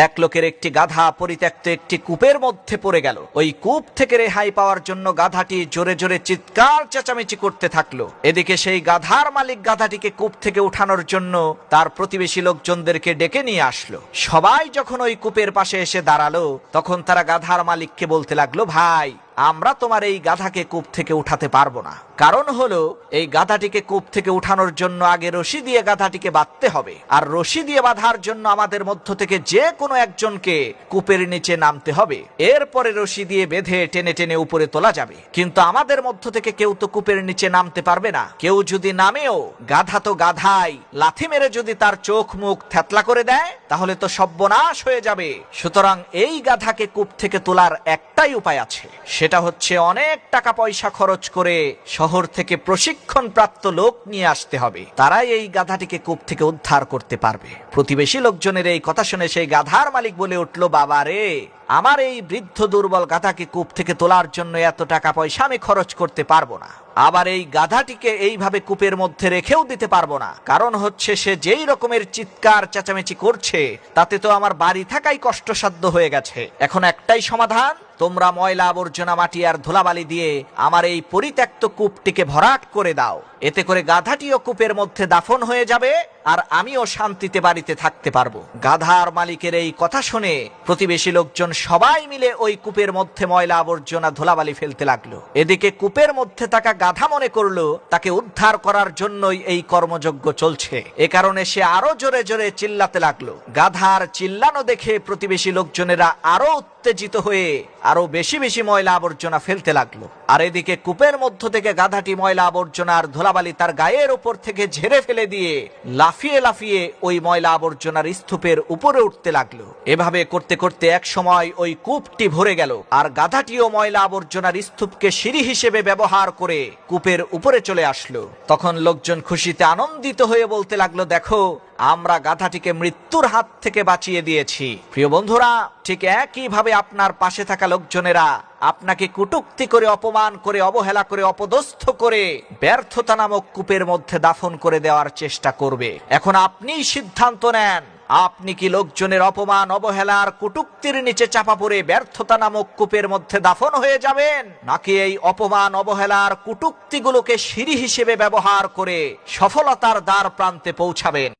এক লোকের একটি গাধা পরিত্যক্ত একটি কূপের মধ্যে পড়ে গেল। ওই কূপ থেকে রেহাই পাওয়ার জন্য গাধাটি জোরে জোরে চিৎকার চেঁচামেচি করতে থাকলো। এদিকে সেই গাধার মালিক গাধাটিকে কূপ থেকে উঠানোর জন্য তার প্রতিবেশী লোকজনদেরকে ডেকে নিয়ে আসলো। সবাই যখন ওই কূপের পাশে এসে দাঁড়ালো, তখন তারা গাধার মালিককে বলতে লাগলো, ভাই, আমরা তোমার এই গাধাকে কূপ থেকে উঠাতে পারবো না। কারণ হলো, এই গাধাটিকে কূপ থেকে উঠানোর জন্য আগে রশি দিয়ে গাধাটিকে বাঁধতে হবে, আর রশি দিয়ে বাঁধার জন্য আমাদের মধ্য থেকে যে কোনো একজনকে কূপের নিচে নামতে হবে। এরপরে রশি দিয়ে বেঁধে টেনে টেনে উপরে তোলা যাবে। কিন্তু আমাদের মধ্য থেকে কেউ তো কূপের নিচে নামতে পারবে না। কেউ যদি নামেও, গাধা তো গাধাই, লাথি মেরে যদি তার চোখ মুখ থ্যাতলা করে দেয়, তাহলে তো সর্বনাশ হয়ে যাবে। সুতরাং এই গাধাকে কূপ থেকে তোলার একটাই উপায় আছে, সেটা হচ্ছে অনেক টাকা পয়সা খরচ করে শহর থেকে প্রশিক্ষণ প্রাপ্ত লোক নিয়ে আসতে হবে। তারাই এই গাধাটিকে কূপ থেকে উদ্ধার করতে পারবে। প্রতিবেশী লোকজনের এই কথা শুনে সেই গাধার মালিক বলে উঠল, বাবা রে, আমার এই বৃদ্ধ দুর্বল গাধাকে কূপ থেকে তোলার জন্য এত টাকা পয়সা আমি খরচ করতে পারবো না। আবার এই গাধাটিকে এইভাবে কূপের মধ্যে রেখেও দিতে পারবো না। কারণ হচ্ছে, সে যেই রকমের চিৎকার চেঁচামেচি করছে, তাতে তো আমার বাড়ি থাকাই কষ্টসাধ্য হয়ে গেছে। এখন একটাই সমাধান, তোমরা ময়লা আবর্জনা মাটি আর ধুলাবালি দিয়ে আমার এই পরিত্যক্ত কূপটিকে ভরাট করে দাও। এতে করে গাধাটিও কূপের মধ্যে দাফন হয়ে যাবে, আর আমিও শান্তিতে বাড়িতে থাকতে পারবো। গাধার মালিকের এই কথা শুনে প্রতিবেশী লোকজন সবাই মিলে ওই কূপের মধ্যে ময়লা আবর্জনা ধুলাবালি ফেলতে লাগলো। এদিকে কূপের মধ্যে থাকা গাধা মনে করলো তাকে উদ্ধার করার জন্যই এই কর্মযজ্ঞ চলছে। এ কারণে সে আরো জোরে জোরে চিল্লাতে লাগলো। গাধার চিল্লানো দেখে প্রতিবেশী লোকজনেরা আরো উত্তেজিত হয়ে আরো বেশি বেশি ময়লা আবর্জনা ফেলতে লাগলো। আর এদিকে কূপের মধ্য থেকে গাধাটি ময়লা আবর্জনার ধুলাবালি তার গায়ের উপর থেকে ঝেড়ে ফেলে দিয়ে লাফিয়ে লাফিয়ে ওই ময়লা আবর্জনার স্তূপের উপরে উঠতে লাগলো। এভাবে করতে করতে এক সময় ওই কূপটি ভরে গেল, আর গাধাটিও ময়লা আবর্জনার স্তূপকে সিঁড়ি হিসেবে ব্যবহার করে কূপের উপরে চলে আসলো। তখন লোকজন খুশিতে আনন্দিত হয়ে বলতে লাগলো, দেখো, আমরা গাধাটিকে মৃত্যুর হাত থেকে বাঁচিয়ে দিয়েছি। প্রিয় বন্ধুরা, ঠিক একইভাবে আপনার পাশে থাকা লোকজনেরা আপনাকে কটূক্তি করে, অপমান করে, অবহেলা করে, অপদস্থ করে ব্যর্থতা নামক কূপের মধ্যে দাফন করে দেওয়ার চেষ্টা করবে। এখন আপনিই সিদ্ধান্ত নেন, আপনি কি লোকজনের অপমান, অবহেলার, কটূক্তির নিচে চাপা পড়ে ব্যর্থতা নামক কূপের মধ্যে দাফন হয়ে যাবেন, নাকি এই অপমান, অবহেলার, কটূক্তিগুলোকে সিঁড়ি হিসেবে ব্যবহার করে সফলতার দ্বার প্রান্তে পৌঁছাবেন?